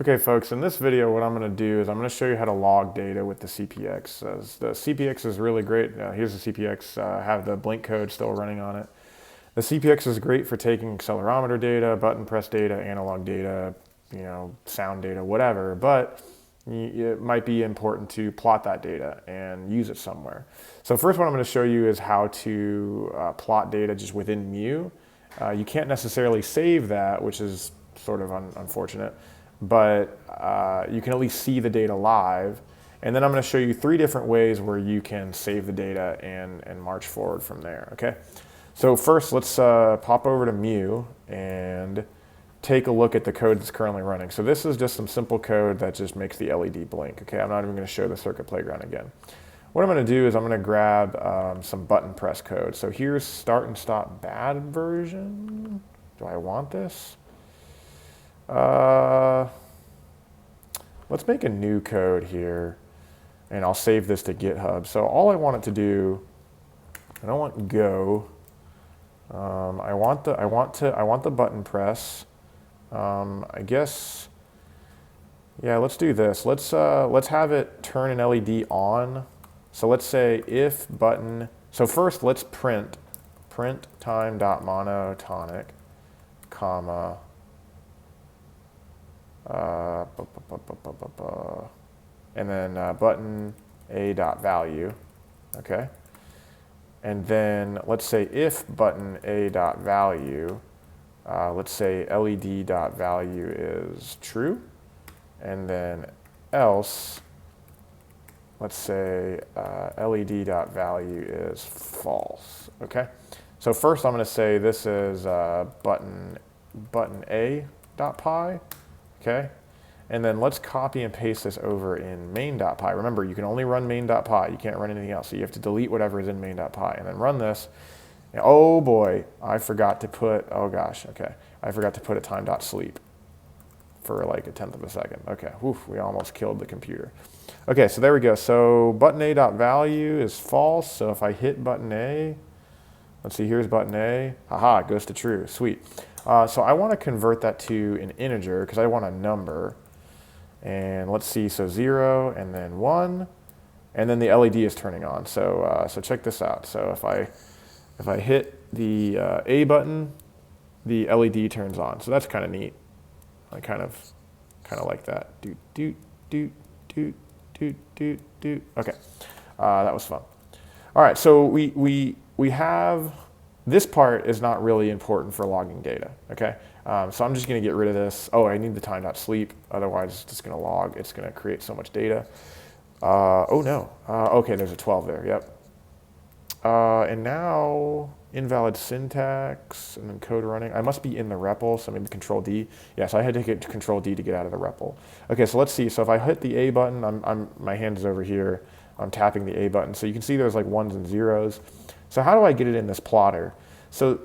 Okay, folks, in this video, what I'm going to do is I'm going to show you how to log data with the CPX. The CPX is really great. Here's the CPX. I have the Blink code still running on it. The CPX is great for taking accelerometer data, button press data, analog data, sound data, whatever, but it might be important to plot that data and use it somewhere. So first what I'm going to show you is how to plot data just within Mu. You can't necessarily save that, which is sort of unfortunate, but you can at least see the data live. And then I'm going to show you 3 different ways where you can save the data and march forward from there, okay? So first, let's pop over to Mu and take a look at the code that's currently running. So this is just some simple code that just makes the LED blink, okay? I'm not even going to show the circuit playground again. What I'm going to do is I'm going to grab some button press code. So here's start and stop bad version. Do I want this? Let's make a new code here, and I'll save this to GitHub. So all I want it to do, I don't want go. I want the button press. I guess, yeah. Let's do this. Let's have it turn an LED on. So let's say if button. So first, let's print time dot monotonic, comma. And then button a dot value, okay. And then let's say if button a dot value, let's say LED dot value is true, and then else, let's say LED dot value is false, okay. So first I'm going to say this is button a dot pi. Okay, and then let's copy and paste this over in main.py. Remember, you can only run main.py. You can't run anything else. So you have to delete whatever is in main.py and then run this. And oh boy, I forgot to put, oh gosh, okay. I forgot to put a time.sleep for like 1/10 of a second. Okay, woof, we almost killed the computer. Okay, so there we go. So button a.value is false. So if I hit button A, let's see, here's button A. Haha, it goes to true, sweet. So I want to convert that to an integer because I want a number. And let's see, so 0 and then 1, and then the LED is turning on. So so check this out. So if I hit the A button, the LED turns on. So that's kind of neat. I kind of like that. Doot doot doot doot doot doot doot. Okay, that was fun. All right, so we have. This part is not really important for logging data, okay? So I'm just gonna get rid of this. Oh, I need the time.sleep, otherwise it's just gonna log. It's gonna create so much data. Oh no, okay, there's a 12 there, yep. And now, invalid syntax, and then code running. I must be in the REPL, so maybe Control D. Yeah, so I had to hit Control D to get out of the REPL. Okay, so let's see. So if I hit the A button, my hand is over here. I'm tapping the A button. So you can see there's like 1s and 0s. So how do I get it in this plotter? So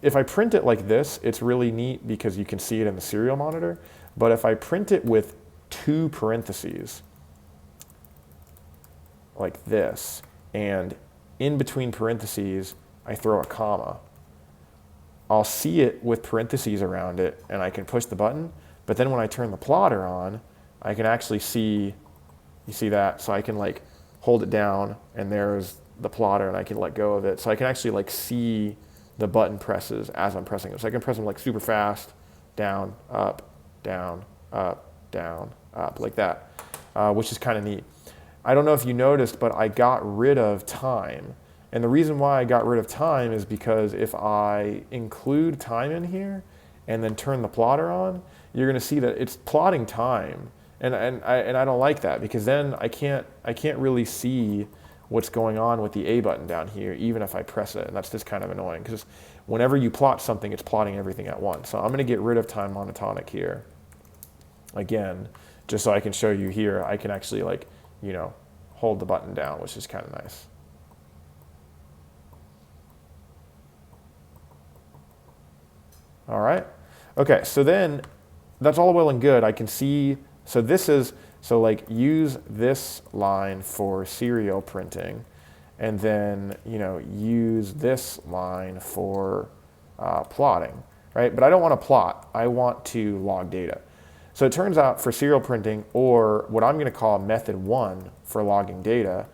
if I print it like this, it's really neat because you can see it in the serial monitor. But if I print it with 2 parentheses, like this, and in between parentheses, I throw a comma, I'll see it with parentheses around it, and I can push the button. But then when I turn the plotter on, I can actually see, you see that? So I can like hold it down, and there's the plotter, and I can let go of it. So I can actually like see the button presses as I'm pressing them. So I can press them like super fast, down, up, down, up, down, up, like that, which is kind of neat. I don't know if you noticed, but I got rid of time. And the reason why I got rid of time is because if I include time in here and then turn the plotter on, you're gonna see that it's plotting time. And I don't like that because then I can't really see what's going on with the A button down here, even if I press it, and that's just kind of annoying because whenever you plot something, it's plotting everything at once. So I'm gonna get rid of time monotonic here, again, just so I can show you here, I can actually like, hold the button down, which is kind of nice. All right, okay, so then that's all well and good. I can see, so this is, so like use this line for serial printing, and then use this line for plotting, right? But I don't want to plot. I want to log data. So it turns out for serial printing, or what I'm going to call method 1 for logging data,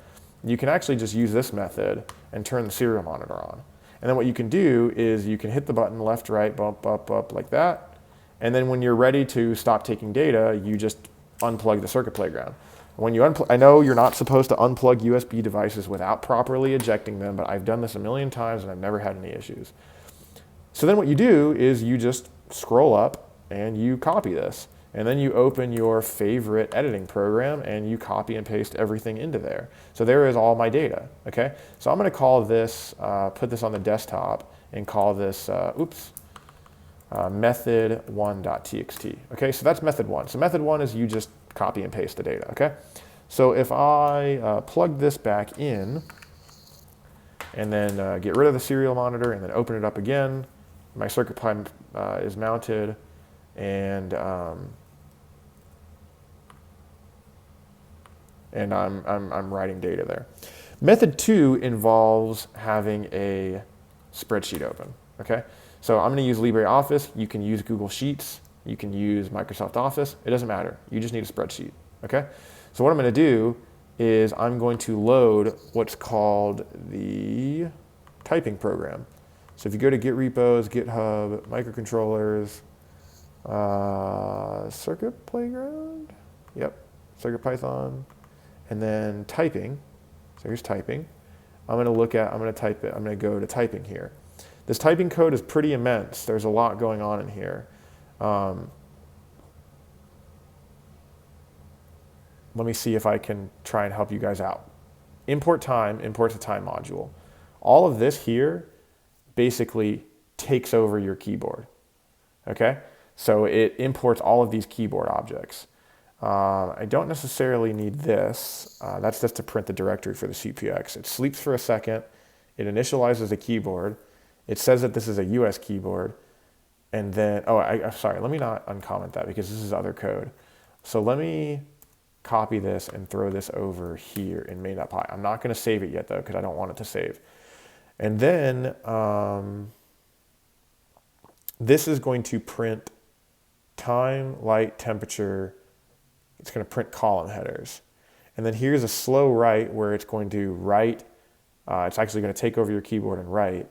you can actually just use this method and turn the serial monitor on. And then what you can do is you can hit the button left, right, bump, up, up, like that. And then when you're ready to stop taking data, you just unplug the circuit playground. When you I know you're not supposed to unplug USB devices without properly ejecting them, but I've done this a million times and I've never had any issues. So then what you do is you just scroll up and you copy this. And then you open your favorite editing program and you copy and paste everything into there. So there is all my data, okay? So I'm gonna call this, put this on the desktop and call this, method1.txt. Okay, so that's method 1. So method 1 is you just copy and paste the data, okay? So if I plug this back in and then get rid of the serial monitor and then open it up again, my circuit pipe is mounted and I'm writing data there. Method 2 involves having a spreadsheet open, okay? So I'm gonna use LibreOffice, you can use Google Sheets, you can use Microsoft Office, it doesn't matter, you just need a spreadsheet, okay? So what I'm gonna do is I'm going to load what's called the typing program. So if you go to Git repos, GitHub, microcontrollers, Circuit Playground, yep, Circuit Python, and then typing. So here's typing. I'm going to type it. I'm going to go to typing here. This typing code is pretty immense. There's a lot going on in here. Let me see if I can try and help you guys out. Import time, imports a time module. All of this here basically takes over your keyboard. Okay? So it imports all of these keyboard objects. I don't necessarily need this. That's just to print the directory for the CPX. It sleeps for a second. It initializes the keyboard. It says that this is a US keyboard. And then, I'm sorry, let me not uncomment that because this is other code. So let me copy this and throw this over here in main.py. I'm not going to save it yet though because I don't want it to save. And then this is going to print time, light, temperature. It's going to print column headers. And then here's a slow write where it's going to write. It's actually going to take over your keyboard and write.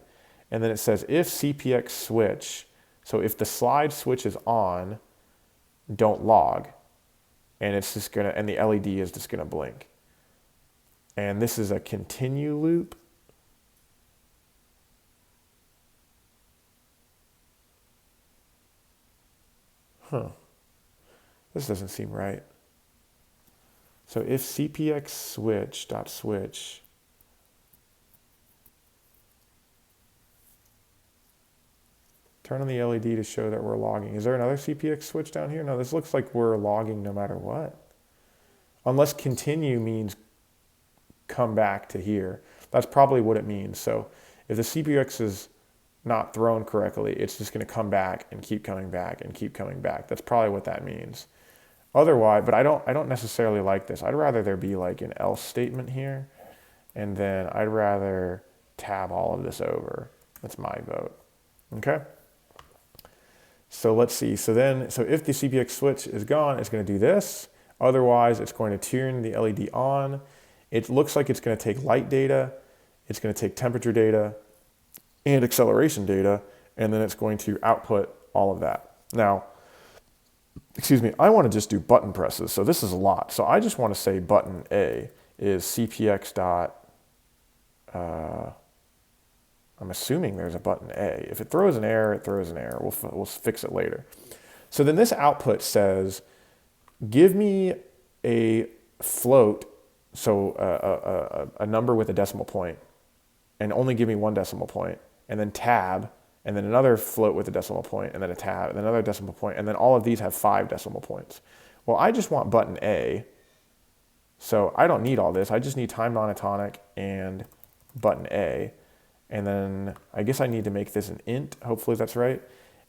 And then it says if CPX switch, so if the slide switch is on, don't log. And it's just going to, and the LED is just going to blink. And this is a continue loop. Huh. This doesn't seem right. So if CPX switch dot switch turn on the LED to show that we're logging. Is there another CPX switch down here? No, this looks like we're logging no matter what. Unless continue means come back to here. That's probably what it means. So if the CPX is not thrown correctly, it's just going to come back and keep coming back and keep coming back. That's probably what that means. Otherwise, but I don't necessarily like this. I'd rather there be like an else statement here, and then I'd rather tab all of this over. That's my vote. Okay. So let's see. So if the CPX switch is gone, it's going to do this. Otherwise, it's going to turn the LED on. It looks like it's going to take light data. It's going to take temperature data and acceleration data, and then it's going to output all of that. Now, excuse me, I want to just do button presses. So this is a lot. So I just want to say button A is CPX dot, I'm assuming there's a button A. If it throws an error, it throws an error. We'll fix it later. So then this output says, give me a float, so a number with a decimal point, and only give me one decimal point, and then tab, and then another float with a decimal point, and then a tab, and then another decimal point, and then all of these have 5 decimal points. Well, I just want button A, so I don't need all this. I just need time monotonic and button A. And then I guess I need to make this an int. Hopefully that's right.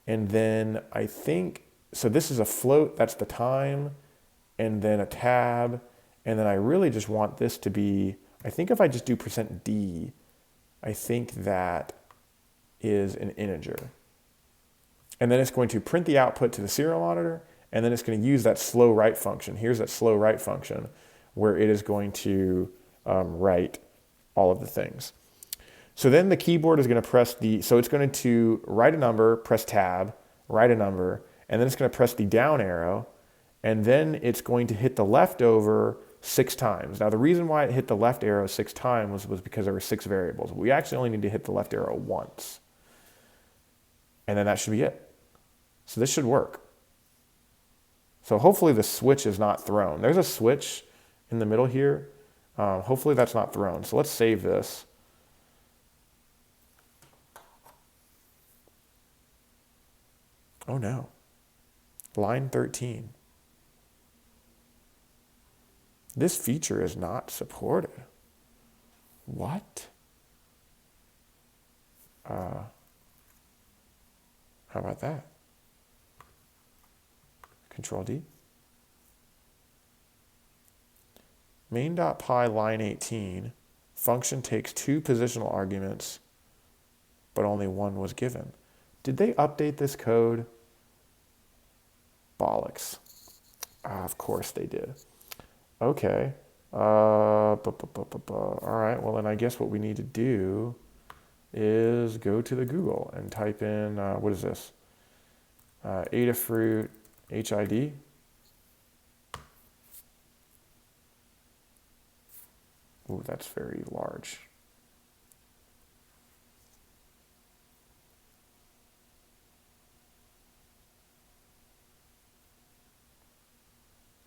And then I think, so this is a float, that's the time, and then a tab. And then I really just want this to be, I think if I just do %d, I think that is an integer. And then it's going to print the output to the serial monitor, and then it's going to use that slow write function. Here's that slow write function where it is going to write all of the things. So then the keyboard is going to press so it's going to write a number, press tab, write a number, and then it's going to press the down arrow, and then it's going to hit the leftover 6 times. Now the reason why it hit the left arrow 6 times was because there were 6 variables. We actually only need to hit the left arrow once. And then that should be it. So this should work. So hopefully the switch is not thrown. There's a switch in the middle here. Hopefully that's not thrown. So let's save this. Oh no. Line 13. This feature is not supported. What? How about that? Control D. Main.py line 18, function takes 2 positional arguments, but only 1 was given. Did they update this code? Bollocks. Of course they did. Okay. All right, well then I guess what we need to do is go to the Google and type in, what is this? Adafruit HID. Ooh, that's very large.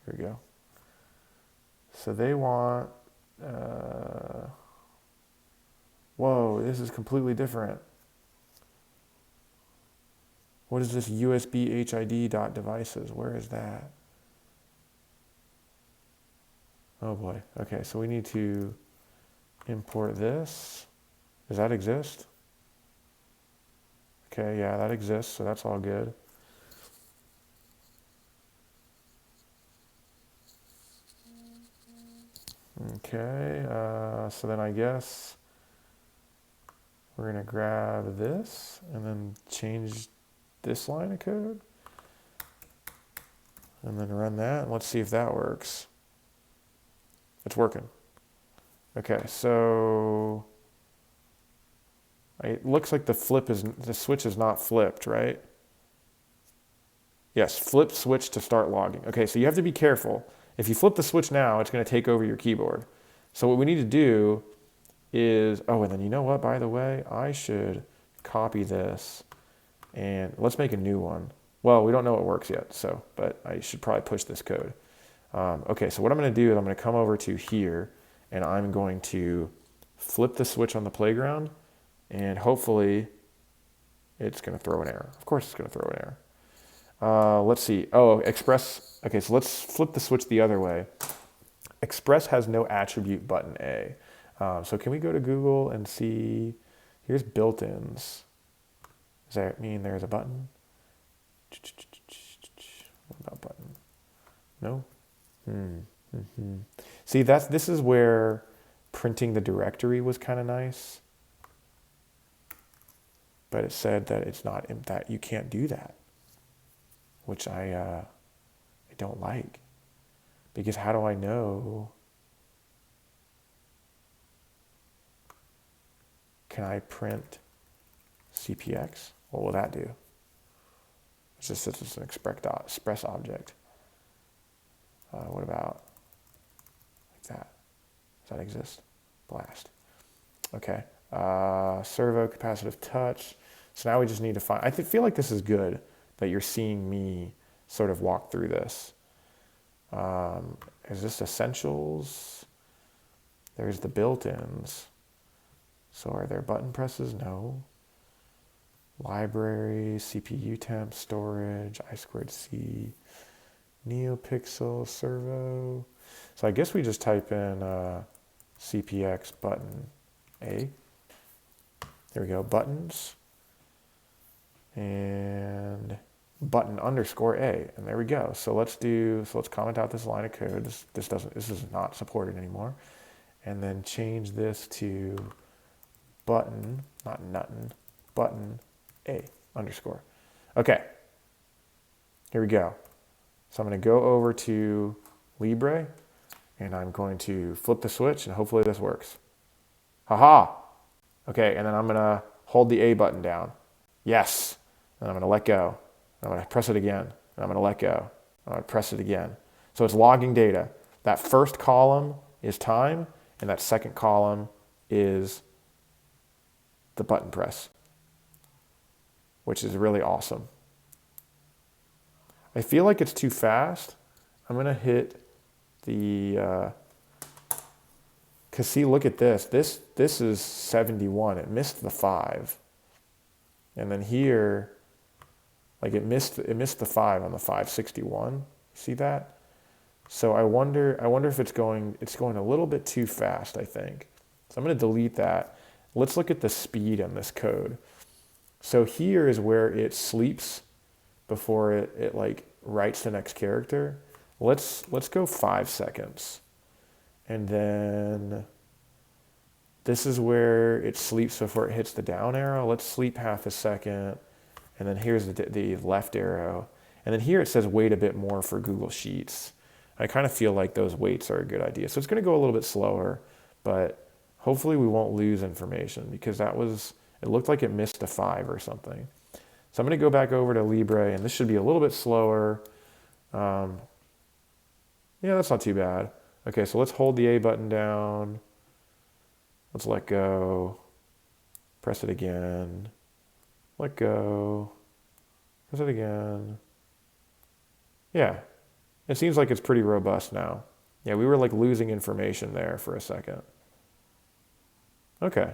Here we go. So they want, whoa, this is completely different. What is this USB HID dot devices? Where is that? Oh boy. Okay, so we need to import this. Does that exist? Okay, yeah, that exists, so that's all good. Okay, so then I guess we're gonna grab this and then change this line of code and then run that, and let's see if that works. It's working. Okay, so it looks like the switch is not flipped, right? Yes, flip switch to start logging. Okay, so you have to be careful. If you flip the switch now, it's going to take over your keyboard. So what we need to do is, oh, and then you know what, by the way, I should copy this and let's make a new one. Well, we don't know it works yet, so, but I should probably push this code. Okay, so what I'm going to do is I'm going to come over to here and I'm going to flip the switch on the playground and hopefully it's going to throw an error. Of course it's going to throw an error. Let's see. Oh, Express. Okay, so let's flip the switch the other way. Express has no attribute button A. So can we go to Google and see, here's built-ins. Does that mean there's a button? What about button? No? See, this is where printing the directory was kind of nice. But it said that it's not, that you can't do that, which I don't like. Because how do I know? Can I print CPX? What will that do? It's just it's an express object. What about like that? Does that exist? Blast. Okay. Servo capacitive touch. So now we just need to find, I feel like this is good that you're seeing me sort of walk through this. Is this essentials? There's the built-ins. So are there button presses? No. Library, CPU temp, storage, I2C, NeoPixel, servo. So I guess we just type in CPX button A. There we go, buttons. And button underscore A, and there we go. So let's comment out this line of code. This is not supported anymore. And then change this to button, not nuttin, button A underscore. Okay, here we go. So I'm going to go over to Libre, and I'm going to flip the switch, and hopefully this works. Haha. Okay, and then I'm going to hold the A button down. Yes. And I'm going to let go. I'm going to press it again. And I'm going to let go. I'm going to press it again. So it's logging data. That first column is time, and that second column is the button press, which is really awesome. I feel like it's too fast. I'm going to hit the, because see, look at this. This is 71. It missed the 5. And then here, like it missed the 5 on the 561. See that? So I wonder if it's going a little bit too fast, I think. So I'm going to delete that. Let's look at the speed on this code. So here is where it sleeps before it like writes the next character. Let's go 5 seconds. And then this is where it sleeps before it hits the down arrow. Let's sleep half a second. And then here's the left arrow. And then here it says wait a bit more for Google Sheets. I kind of feel like those waits are a good idea. So it's going to go a little bit slower, but hopefully we won't lose information because it looked like it missed a 5 or something. So I'm going to go back over to Libre, and this should be a little bit slower. Yeah, that's not too bad. Okay, so let's hold the A button down. Let's let go. Press it again. Let go. Press it again. Yeah, it seems like it's pretty robust now. Yeah, we were like losing information there for a second. Okay.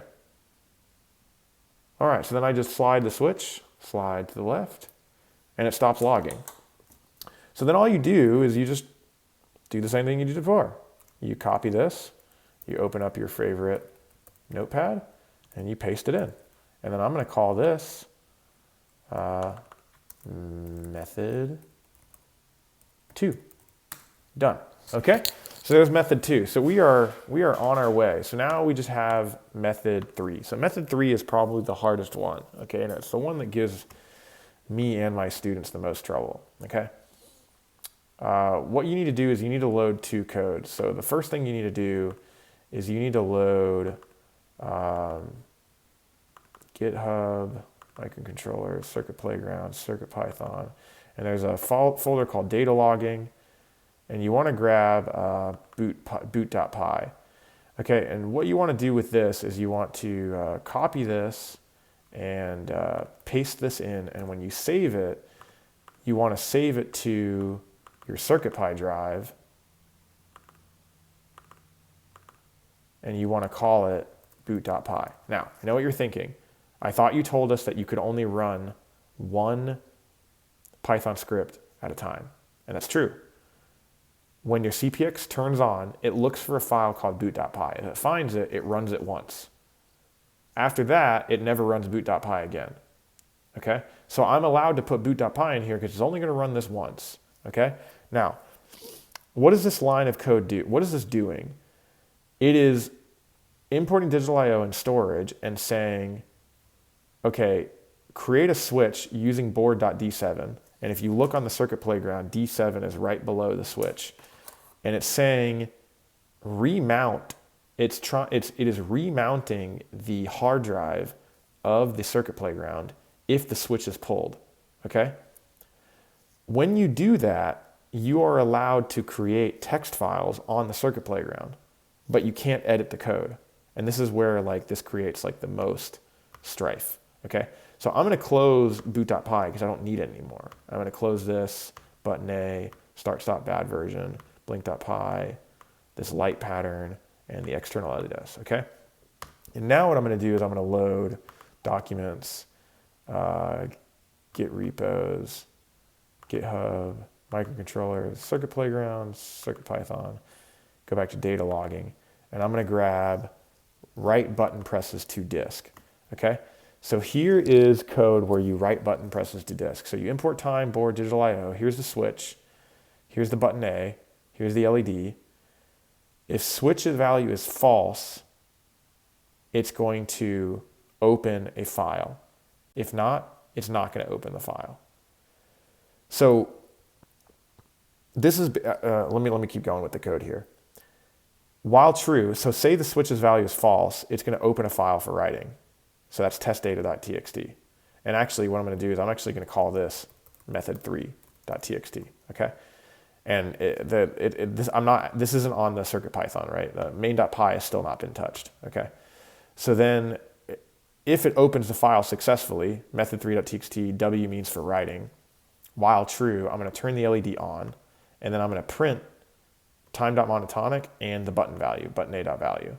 All right, so then I just slide the switch, slide to the left, and it stops logging. So then all you do is you just do the same thing you did before. You copy this, you open up your favorite notepad, and you paste it in. And then I'm going to call this method 2. Done. Okay? So there's method 2. So we are on our way. So now we just have method 3. So method 3 is probably the hardest one. Okay? And it's the one that gives me and my students the most trouble. Okay? What you need to do is you need to load 2 codes. So the first thing you need to do is you need to load GitHub, microcontrollers, Circuit Playground, Circuit Python, and there's a folder called data logging, and you want to grab boot.py. Okay, and what you want to do with this is you want to copy this and paste this in, and when you save it, you want to save it to your CircuitPy drive, and you want to call it boot.py. Now, I know what you're thinking. I thought you told us that you could only run one Python script at a time, and that's true. When your CPX turns on, it looks for a file called boot.py. If it finds it, it runs it once. After that, it never runs boot.py again. Okay? So I'm allowed to put boot.py in here because it's only going to run this once. Okay? Now, what does this line of code do? What is this doing? It is importing digital I/O and storage and saying, okay, create a switch using board.d7. And if you look on the circuit playground, D7 is right below the switch. And it's saying remount. It is remounting the hard drive of the circuit playground if the switch is pulled. Okay? When you do that, you are allowed to create text files on the circuit playground, but you can't edit the code. And this is where like this creates like the most strife. Okay? So I'm going to close boot.py because I don't need it anymore. I'm going to close this, button A, start stop bad version, blink.py, this light pattern, and the external LDS. Okay? And now what I'm going to do is I'm going to load documents, Git repos, GitHub, microcontrollers, circuit playground, circuit Python, go back to data logging, and I'm going to grab write button presses to disk. Okay? So here is code where you write button presses to disk. So you import time, board, digital I/O. Here's the switch. Here's the button A. Here's the LED. If switch's value is false, it's going to open a file. If not, it's not going to open the file. So this is, let me keep going with the code here. While true, so say the switch's value is false, it's going to open a file for writing. So that's testdata.txt. And actually what I'm going to do is I'm actually going to call this method3.txt, okay? And this isn't on the CircuitPython, right? The main.py has still not been touched, okay? So then if it opens the file successfully, method3.txt, W means for writing, while true, I'm going to turn the LED on, and then I'm going to print time.monotonic and the button value, button a.value.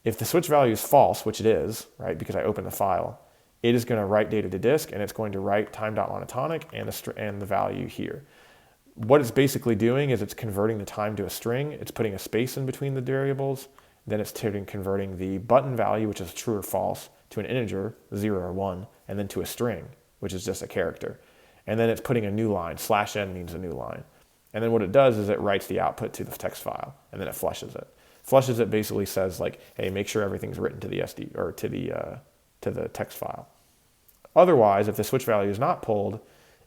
If the switch value is false, which it is, right, because I opened the file, it is going to write data to disk, and it's going to write time.monotonic and the value here. What it's basically doing is it's converting the time to a string. It's putting a space in between the variables. Then it's converting the button value, which is true or false, to an integer, 0 or 1, and then to a string, which is just a character. And then it's putting a new line. /n means a new line. And then what it does is it writes the output to the text file, and then it flushes it. Flushes it basically says like, hey, make sure everything's written to the SD or to the text file. Otherwise, if the switch value is not pulled,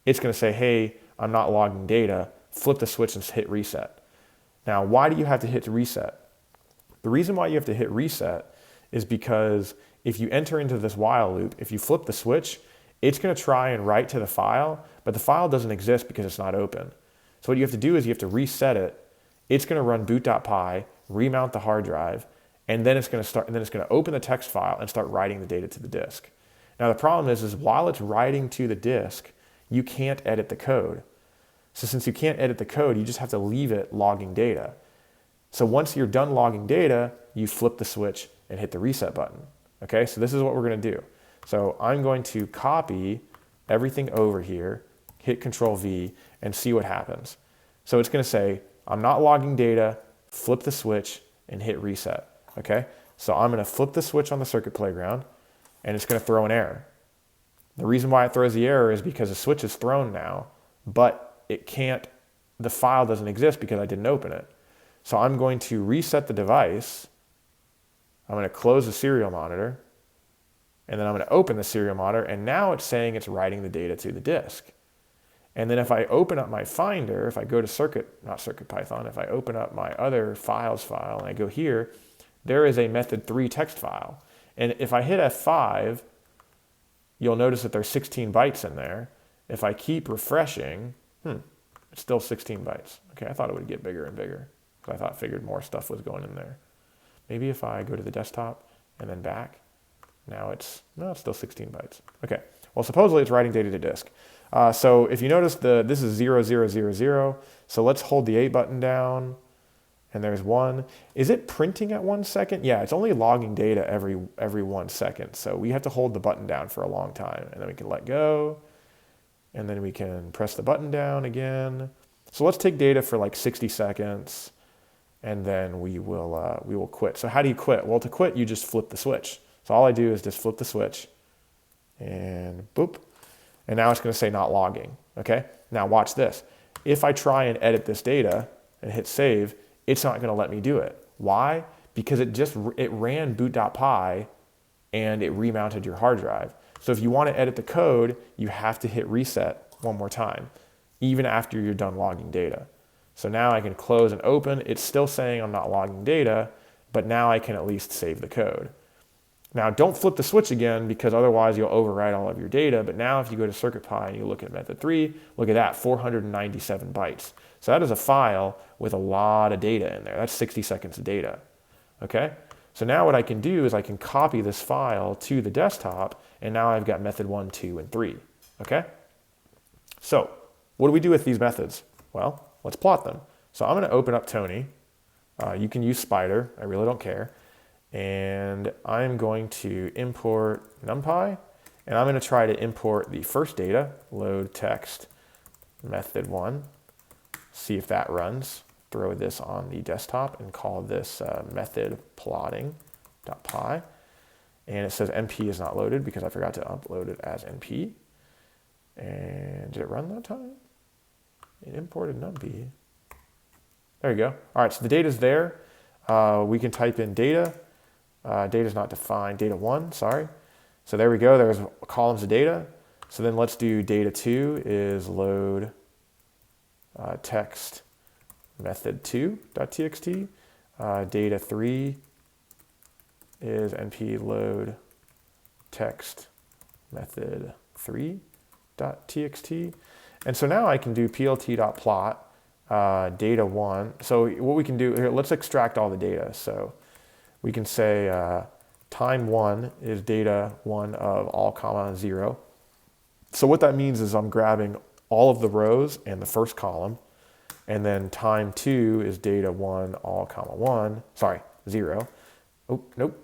it's going to say, hey, I'm not logging data, flip the switch and hit reset. Now, why do you have to hit reset? The reason why you have to hit reset is because if you enter into this while loop, if you flip the switch, it's going to try and write to the file, but the file doesn't exist because it's not open. So what you have to do is you have to reset it. It's going to run boot.py, remount the hard drive, and then it's going to open the text file and start writing the data to the disk. Now the problem is while it's writing to the disk, you can't edit the code. So since you can't edit the code, you just have to leave it logging data. So once you're done logging data, you flip the switch and hit the reset button. Okay, so this is what we're going to do. So I'm going to copy everything over here, hit Control V, and see what happens. So it's going to say, I'm not logging data, flip the switch, and hit reset. Okay, so I'm going to flip the switch on the circuit playground, and it's going to throw an error. The reason why it throws the error is because the switch is thrown now, but it can't, the file doesn't exist because I didn't open it. So I'm going to reset the device. I'm going to close the serial monitor, and then I'm going to open the serial monitor, and now it's saying it's writing the data to the disk. And then if I open up my Finder, if I go to CircuitPython, if I open up my other files file and I go here, there is a method3 text file. And if I hit F5, you'll notice that there's 16 bytes in there. If I keep refreshing, it's still 16 bytes. Okay, I thought it would get bigger and bigger. So I figured more stuff was going in there. Maybe if I go to the desktop and then back, now it's still 16 bytes. Okay, well supposedly it's writing data to disk. So if you notice this is 0, 0, 0, 0. So let's hold the 8 button down, and there's 1. Is it printing at 1 second? Yeah, it's only logging data every 1 second. So we have to hold the button down for a long time, and then we can let go, and then we can press the button down again. So let's take data for like 60 seconds, and then we will quit. So how do you quit? Well, to quit, you just flip the switch. So all I do is just flip the switch, and boop. And now it's going to say not logging, okay? Now watch this. If I try and edit this data and hit save, it's not going to let me do it. Why? Because it ran boot.py and it remounted your hard drive. So if you want to edit the code, you have to hit reset one more time, even after you're done logging data. So now I can close and open. It's still saying I'm not logging data, but now I can at least save the code. Now, don't flip the switch again because otherwise you'll overwrite all of your data. But now if you go to CircuitPy and you look at method 3, look at that, 497 bytes. So that is a file with a lot of data in there. That's 60 seconds of data, okay? So now what I can do is I can copy this file to the desktop, and now I've got method 1, 2, and 3, okay? So what do we do with these methods? Well, let's plot them. So I'm going to open up Tony. You can use Spider. I really don't care. And I'm going to import NumPy, and I'm going to try to import the first data, load text method 1, see if that runs. Throw this on the desktop and call this method plotting.py. And it says NP is not loaded because I forgot to upload it as NP. And did it run that time? It imported NumPy. There you go. All right, so the data's there. We can type in data. Data is not defined, data 1, sorry. So there we go, there's columns of data. So then let's do data 2 is load text method2.txt. Data3 is np load text method3.txt. And so now I can do plt.plot data1. So what we can do here, let's extract all the data. So we can say time 1 is data 1 of all comma 0. So what that means is I'm grabbing all of the rows and the first column, and then time 2 is data 1 all comma 1, sorry, 0. Oh, nope,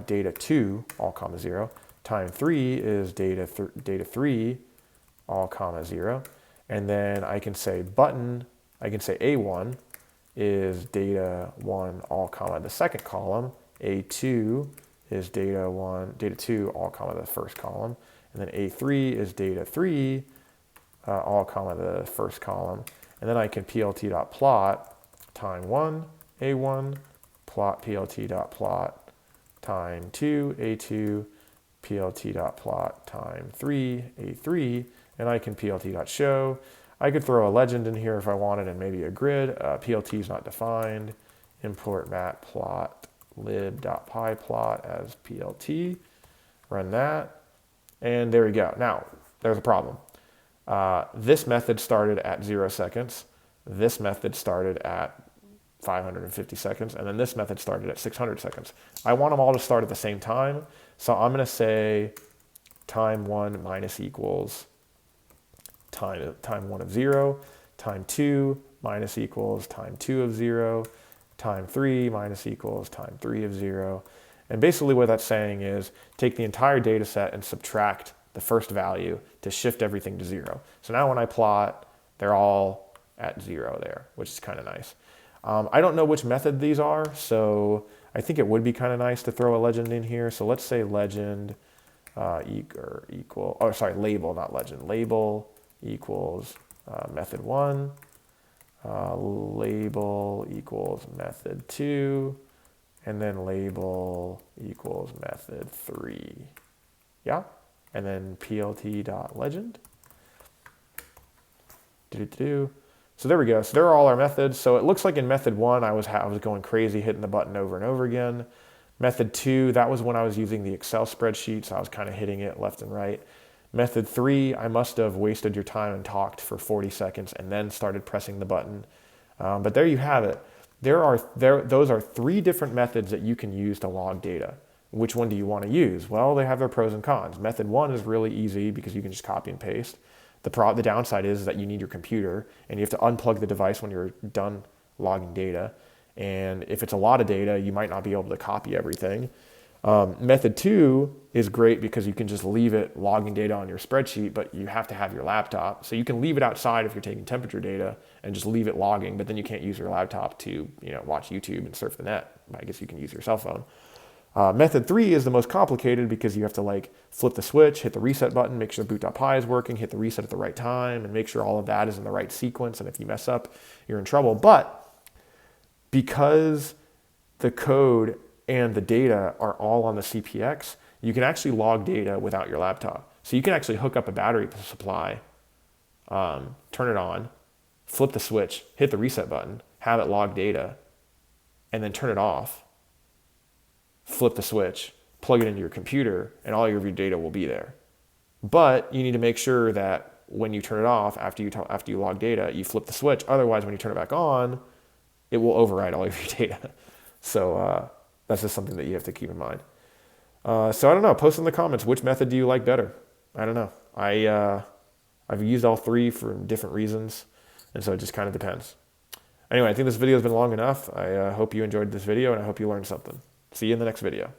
data 2 all comma 0. Time 3 is data 3 all comma 0. And then I can say I can say A1 is data 1 all comma the second column. A2 is data 2 all comma the first column. And then A3 is data 3 all comma the first column. And then I can plt.plot time 1 A1 plot plt.plot time 2 A2 plt.plot time 3 A3, and I can plt.show. I could throw a legend in here if I wanted and maybe a grid. PLT is not defined. Import matplot lib.pyplot as PLT. Run that, and there we go. Now, there's a problem. This method started at 0 seconds. This method started at 550 seconds, and then this method started at 600 seconds. I want them all to start at the same time, so I'm going to say time 1 minus equals time 1 of 0, time 2 minus equals time 2 of 0, time 3 minus equals time 3 of 0. And basically what that's saying is take the entire data set and subtract the first value to shift everything to 0. So now when I plot, they're all at 0 there, which is kind of nice. I don't know which method these are, so I think it would be kind of nice to throw a legend in here. So let's say legend label, not legend. Label equals method 1, label equals method 2, and then label equals method 3. Yeah? And then plt.legend. So there we go. So there are all our methods. So it looks like in method 1, I was going crazy hitting the button over and over again. Method 2, that was when I was using the Excel spreadsheet, so I was kind of hitting it left and right. Method 3, I must have wasted your time and talked for 40 seconds and then started pressing the button. But there you have it. Those are 3 different methods that you can use to log data. Which one do you want to use? Well, they have their pros and cons. Method 1 is really easy because you can just copy and paste. The downside is that you need your computer and you have to unplug the device when you're done logging data. And if it's a lot of data, you might not be able to copy everything. Method 2 is great because you can just leave it logging data on your spreadsheet, but you have to have your laptop. So you can leave it outside if you're taking temperature data and just leave it logging, but then you can't use your laptop to watch YouTube and surf the net. I guess you can use your cell phone. Method 3 is the most complicated because you have to flip the switch, hit the reset button, make sure boot.py is working, hit the reset at the right time, and make sure all of that is in the right sequence. And if you mess up, you're in trouble. But because the code and the data are all on the CPX, you can actually log data without your laptop. So you can actually hook up a battery supply, turn it on, flip the switch, hit the reset button, have it log data, and then turn it off, flip the switch, plug it into your computer, and all of your data will be there. But you need to make sure that when you turn it off, after you log data, you flip the switch. Otherwise, when you turn it back on, it will override all of your data. So that's just something that you have to keep in mind. So I don't know. Post in the comments, which method do you like better? I don't know. I've used all 3 for different reasons, and so it just kind of depends. Anyway, I think this video has been long enough. I hope you enjoyed this video, and I hope you learned something. See you in the next video.